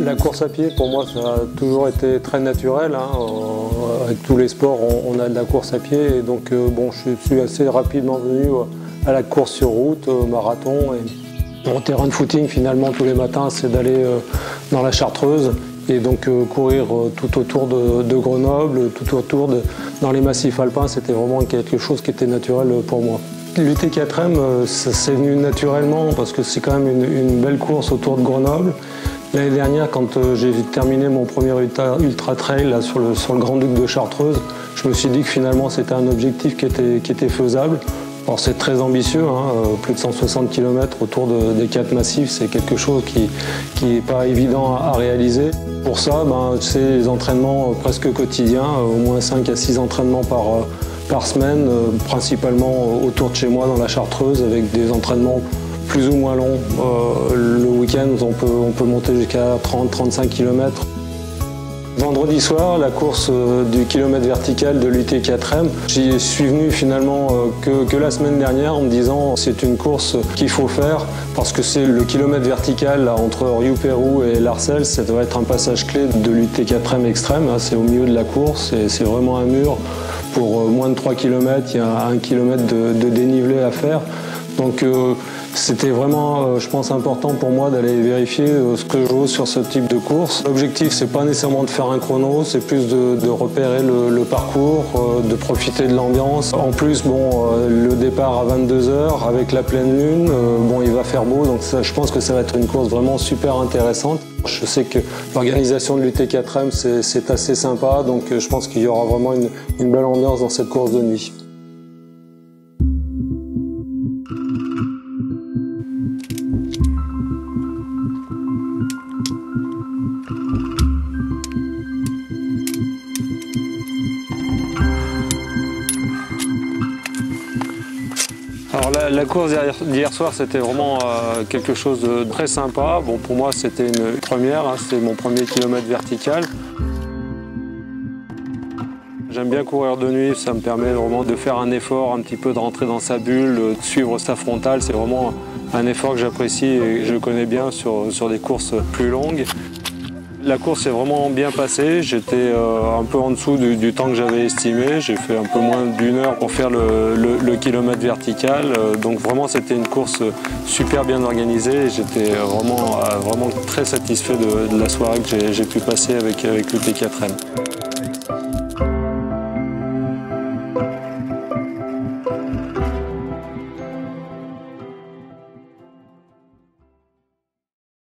La course à pied, pour moi, ça a toujours été très naturel. Avec tous les sports, on a de la course à pied. Et donc, bon, je suis assez rapidement venu à la course sur route, au marathon. Et mon terrain de footing, finalement, tous les matins, c'est d'aller dans la Chartreuse et donc courir tout autour de Grenoble, tout autour dans les massifs alpins. C'était vraiment quelque chose qui était naturel pour moi. L'UT4M, c'est venu naturellement parce que c'est quand même une belle course autour de Grenoble. L'année dernière, quand j'ai terminé mon premier ultra trail là, sur le Grand Duc de Chartreuse, je me suis dit que finalement c'était un objectif qui était faisable. Alors c'est très ambitieux, plus de 160 km autour des 4 massifs, c'est quelque chose qui n'est pas évident à réaliser. Pour ça, c'est des entraînements presque quotidiens, au moins 5 à 6 entraînements par semaine, principalement autour de chez moi dans la Chartreuse, avec des entraînements plus ou moins long. Le week-end, on peut monter jusqu'à 30-35 km. Vendredi soir, la course du kilomètre vertical de l'UT4M. J'y suis venu finalement que la semaine dernière en me disant c'est une course qu'il faut faire parce que c'est le kilomètre vertical là, entre Rioux-Pérou et Larcel, ça doit être un passage clé de l'UT4M extrême. C'est au milieu de la course et c'est vraiment un mur. Pour moins de 3 km, il y a 1 km de dénivelé à faire. Donc c'était vraiment, je pense, important pour moi d'aller vérifier ce que je vaux sur ce type de course. L'objectif, c'est pas nécessairement de faire un chrono, c'est plus de repérer le parcours, de profiter de l'ambiance. En plus, le départ à 22 h avec la pleine lune, il va faire beau, donc ça, je pense que ça va être une course vraiment super intéressante. Je sais que l'organisation de l'UT4M, c'est assez sympa, donc je pense qu'il y aura vraiment une belle ambiance dans cette course de nuit. Alors la course d'hier soir, c'était vraiment quelque chose de très sympa. Bon, pour moi, c'était une première, c'était mon premier kilomètre vertical. J'aime bien courir de nuit, ça me permet vraiment de faire un effort, un petit peu de rentrer dans sa bulle, de suivre sa frontale. C'est vraiment un effort que j'apprécie et que je connais bien sur des courses plus longues. La course s'est vraiment bien passée, j'étais un peu en dessous du temps que j'avais estimé, j'ai fait un peu moins d'1 heure pour faire le kilomètre vertical, donc vraiment c'était une course super bien organisée et j'étais vraiment très satisfait de la soirée que j'ai pu passer avec l'UT4M.